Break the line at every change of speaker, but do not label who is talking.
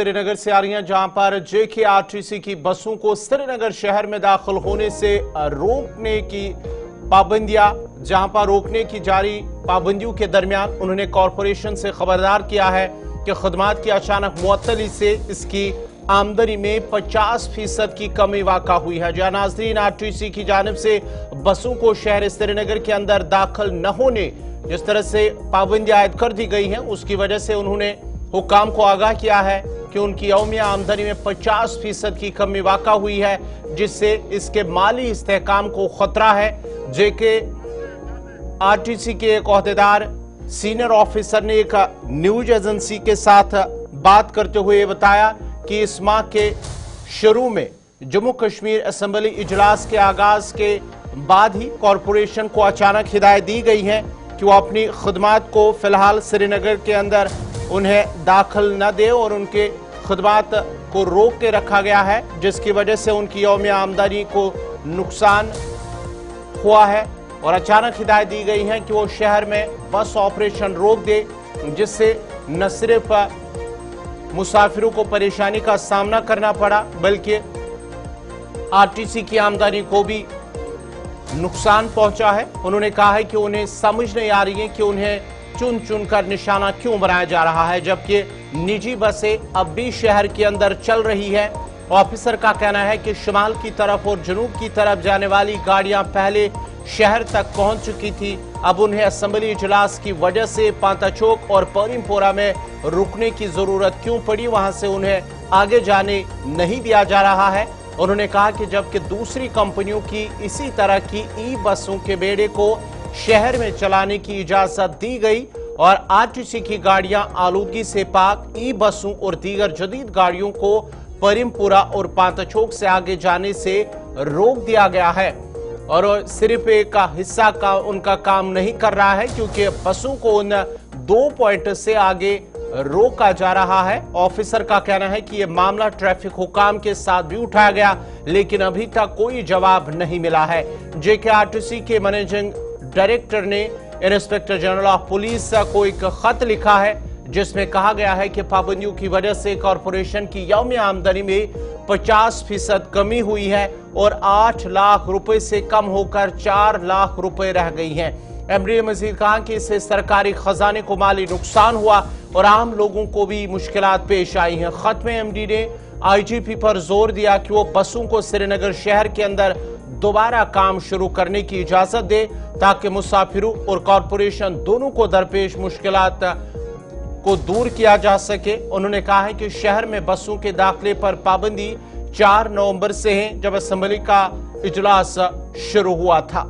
श्रीनगर से आ रही हैं, जहां पर जेकेआरटीसी की बसों को श्रीनगर शहर में दाखिल होने से रोकने की पाबंदियां, जहां पर रोकने की जारी पाबंदियों के दरमियान उन्होंने कॉरपोरेशन से खबरदार किया है कि खदमात की अचानक मुअत्तली से इसकी आमदनी में 50% की कमी वाक़ा हुई है। जहां नाज़रीन, आरटीसी की जानिब से बसों को शहर श्रीनगर के अंदर दाखिल न होने जिस तरह से पाबंदी आयद कर दी गई है, उसकी वजह से उन्होंने हुकाम को आगाह किया है कि उनकी यौमिया आमदनी में 50% की कमी वाक़ा हुई है, जिससे इसके माली इस्तेहकाम को खतरा है। जेके आरटीसी के एक ओहदेदार सीनियर ऑफिसर ने एक न्यूज एजेंसी के साथ बात करते हुए बताया कि इस माह के शुरू में जम्मू कश्मीर असेंबली इजलास के आगाज के बाद ही कॉरपोरेशन को अचानक हिदायत दी गई है कि वो अपनी खदमात को फिलहाल श्रीनगर के अंदर उन्हें दाखिल न दे और उनके खदमात को रोक के रखा गया है, जिसकी वजह से उनकी यौमिया आमदनी को नुकसान हुआ है और अचानक हिदायत दी गई है कि वो शहर में बस ऑपरेशन रोक दे, जिससे न सिर्फ मुसाफिरों को परेशानी का सामना करना पड़ा बल्कि आरटीसी की आमदनी को भी नुकसान पहुंचा है। उन्होंने कहा है कि उन्हें समझ नहीं आ रही है कि उन्हें चुन चुन कर निशाना क्यों बनाया जा रहा है, जबकि निजी बसें अब भी शहर के अंदर चल रही है। ऑफिसर का कहना है कि शुमाल की तरफ और जनूब की तरफ जाने वाली गाड़ियां पहले शहर तक पहुंच चुकी थी, अब उन्हें असेंबली इजलास की वजह से पांता चौक और परीमपोरा में रुकने की जरूरत क्यों पड़ी, वहां से उन्हें आगे जाने नहीं दिया जा रहा है। उन्होंने कहा कि जबकि दूसरी कंपनियों की इसी तरह की ई बसों के बेड़े को शहर में चलाने की इजाजत दी गई और आरटीसी की गाड़ियां आलूदगी से पाक ई बसों और दीगर जदीद गाड़ियों को परीमपुरा और पांता चौक से आगे जाने से रोक दिया गया है और सिर्फ एक हिस्सा का उनका काम नहीं कर रहा है, क्योंकि बसों को उन 2 पॉइंट से आगे रोका जा रहा है। ऑफिसर का कहना है कि यह मामला ट्रैफिक हुकाम के साथ भी उठाया गया, लेकिन अभी तक कोई जवाब नहीं मिला है। जेकेआरटीसी के मैनेजिंग डायरेक्टर ने इंस्पेक्टर जनरल ऑफ पुलिस को एक खत लिखा है, जिसमें कहा गया है कि पाबंदियों की वजह से कॉरपोरेशन की यौमिया आमदनी में 50% कमी हुई है और 8 लाख रुपए से कम होकर 4 लाख रुपए रह गई हैं। एमडी ने मजीद कहा कि इससे सरकारी खजाने को माली नुकसान हुआ और आम लोगों को भी मुश्किलात पेश आई हैं। खत में एमडी ने आईजीपी पर जोर दिया कि वो बसों को श्रीनगर शहर के अंदर दोबारा काम शुरू करने की इजाजत दे, ताकि मुसाफिरों और कॉरपोरेशन दोनों को दरपेश मुश्किलात को दूर किया जा सके। उन्होंने कहा है कि शहर में बसों के दाखिले पर पाबंदी 4 नवंबर से है, जब असेंबली का इजलास शुरू हुआ था।